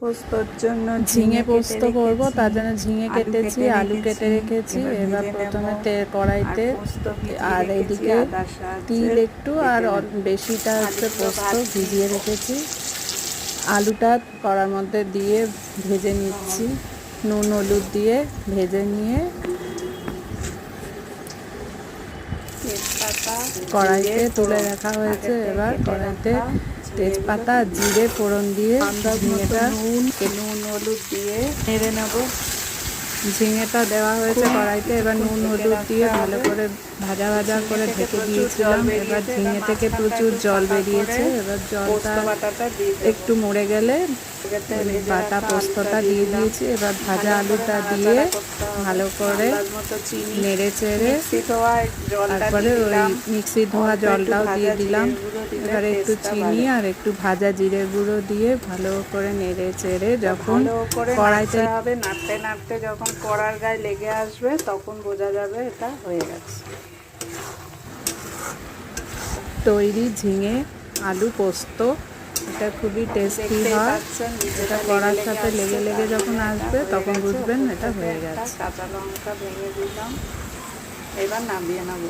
পোস্তর জন্য ঝিঙে পোস্ত করবো, তার জন্য ঝিঙে কেটেছি, আলু কেটে রেখেছি। এবার প্রথমে কড়াইতে আর এদিকে তিল একটু আর বেশিটা হচ্ছে পোস্ত ভিজিয়ে রেখেছি। আলুটা কড়ার মধ্যে দিয়ে ভেজে নিচ্ছি, নুন হলুদ দিয়ে ভেজে নিয়ে কড়াইতে তুলে রাখা হয়েছে। এবার কড়াইতে তেজপাতা জিরে ফোড়ন দিয়ে ঝিঙেটা নুন হলুদ দিয়ে নেড়ে নেবো। ঝিঙেটা দেওয়া হয়েছে কড়াইতে। এবার নুন হলুদ দিয়ে ভালো করে ভাজা ভাজা করে ঢেকে দিয়েছিলাম। এবার ঝিঙে থেকে প্রচুর জল বেরিয়েছে। এবার জলটা একটু মরে গেলে বাটা পোস্তটা দিয়ে দিয়েছি। এবার ভাজা আলুটা দিয়ে ভালো করে নেড়ে চেড়ে তারপরে ওই মিক্সি ধোয়া জলটাও দিয়ে দিলাম। এবার একটু চিনি আর একটু ভাজা জিরে গুঁড়ো দিয়ে ভালো করে নেড়ে চেড়ে যখন কড়াইতে হবে, নাড়তে নাড়তে যখন কড়ার গায়ে লেগে আসবে তখন বোঝা যাবে এটা হয়ে গেছে। তৈরি ঝিঙে আলু পোস্ত। এটা খুবই টেস্টি হয়। এটা কড়ার সাথে লেগে লেগে যখন আসবে তখন বুঝবেন এটা হয়ে গেছে। কাঁচা লঙ্কা ভেঙে দিলাম, এবার নামিয়ে নেবো।